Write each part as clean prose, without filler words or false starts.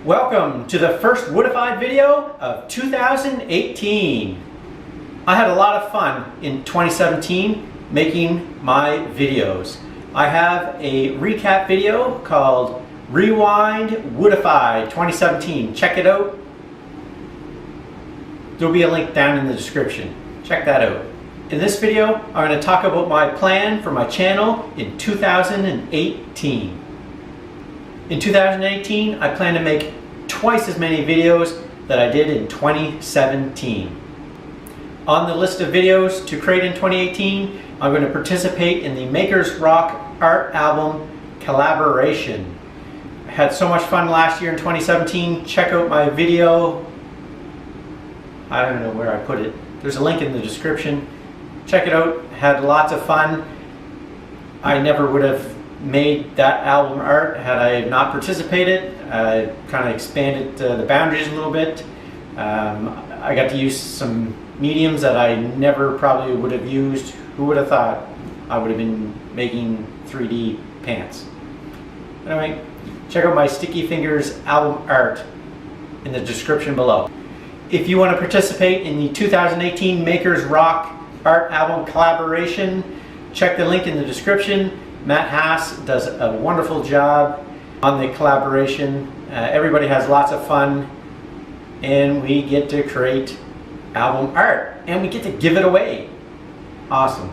Welcome to the first Woodified video of 2018. I had a lot of fun in 2017 making my videos. I have a recap video called Rewind Woodified 2017. Check it out. There'll be a link down in the description. Check that out. In this video, I'm going to talk about my plan for my channel in 2018. In 2018, I plan to make twice as many videos that I did in 2017. On the list of videos to create in 2018, I'm going to participate in the Makers Rock Art Album collaboration. I had so much fun last year in 2017. Check out my video. I don't know where I put it. There's a link in the description. Check it out. Had lots of fun. I never would have made that album art had I not participated. I kind of expanded the boundaries a little bit. I got to use some mediums that I never probably would have used. Who would have thought I would have been making 3D pants? Anyway, check out my Sticky Fingers album art in the description below. If you want to participate in the 2018 Makers Rock Art Album collaboration, check the link in the description. Matt Haas does a wonderful job on the collaboration. Everybody has lots of fun, and we get to create album art, and we get to give it away. Awesome.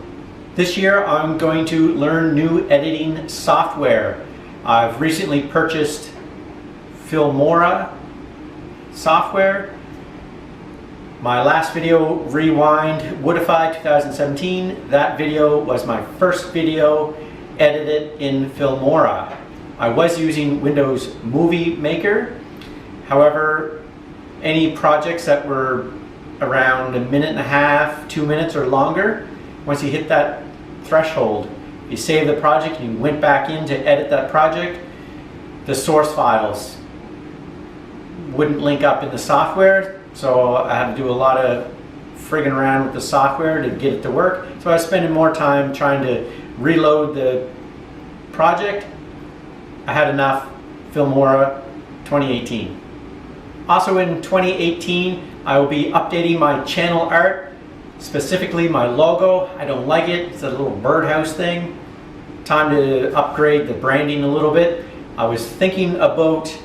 This year I'm going to learn new editing software. I've recently purchased Filmora software. My last video, Rewind Woodified 2017, that video was my first video edited in Filmora. I was using Windows Movie Maker. However, any projects that were around a minute and a half, 2 minutes or longer, once you hit that threshold, you save the project and you went back in to edit that project, the source files wouldn't link up in the software, so I had to do a lot of frigging around with the software to get it to work. So I was spending more time trying to reload the project. I had enough. Filmora 2018. Also in 2018, I will be updating my channel art, specifically my logo. I don't like it. It's a little birdhouse thing. Time to upgrade the branding a little bit. I was thinking about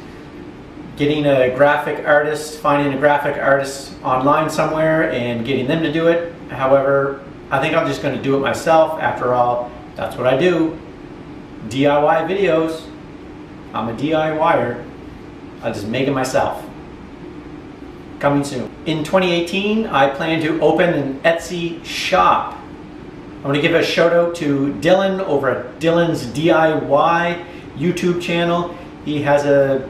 getting a graphic artist, finding a graphic artist online somewhere and getting them to do it. However, I think I'm just going to do it myself. After all, that's what I do. DIY videos. I'm a DIYer. I'll just make it myself. Coming soon. In 2018, I plan to open an Etsy shop. I want to give a shout out to Dylan over at Dylan's DIY YouTube channel. He has a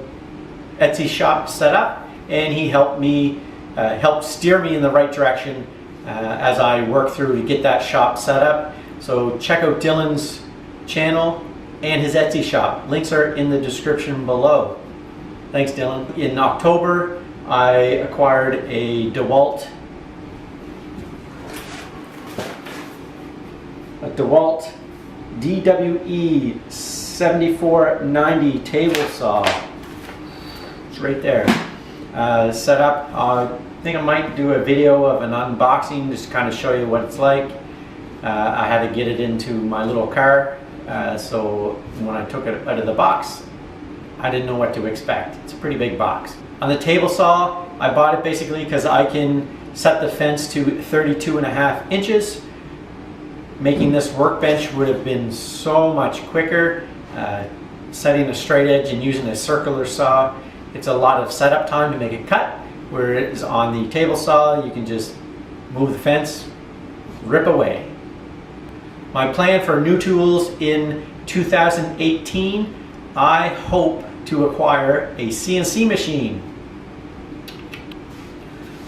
Etsy shop set up, and he helped me, helped steer me in the right direction as I work through to get that shop set up. So check out Dylan's channel and his Etsy shop. Links are in the description below. Thanks, Dylan. In October, I acquired a Dewalt DWE 7490 table saw. It's right there. Set up. I think I might do a video of an unboxing just to kind of show you what it's like. I had to get it into my little car, so when I took it out of the box, I didn't know what to expect. It's a pretty big box. On the table saw, I bought it basically because I can set the fence to 32.5 inches. Making this workbench would have been so much quicker. Setting a straight edge and using a circular saw, it's a lot of setup time to make it cut, whereas on the table saw, you can just move the fence, rip away. My plan for new tools in 2018, I hope to acquire a CNC machine.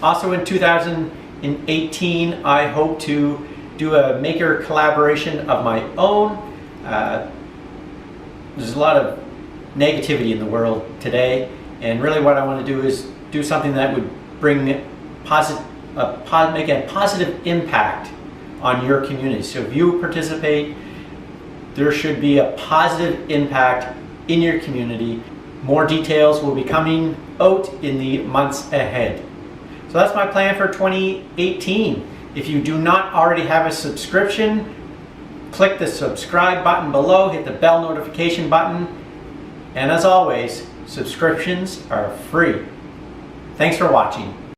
Also in 2018, I hope to do a maker collaboration of my own. There's a lot of negativity in the world today, and really what I want to do is do something that would bring make a positive impact on your community. So if you participate, there should be a positive impact in your community. More details will be coming out in the months ahead. So that's my plan for 2018. If you do not already have a subscription, click the subscribe button below, hit the bell notification button, and as always, subscriptions are free. Thanks for watching.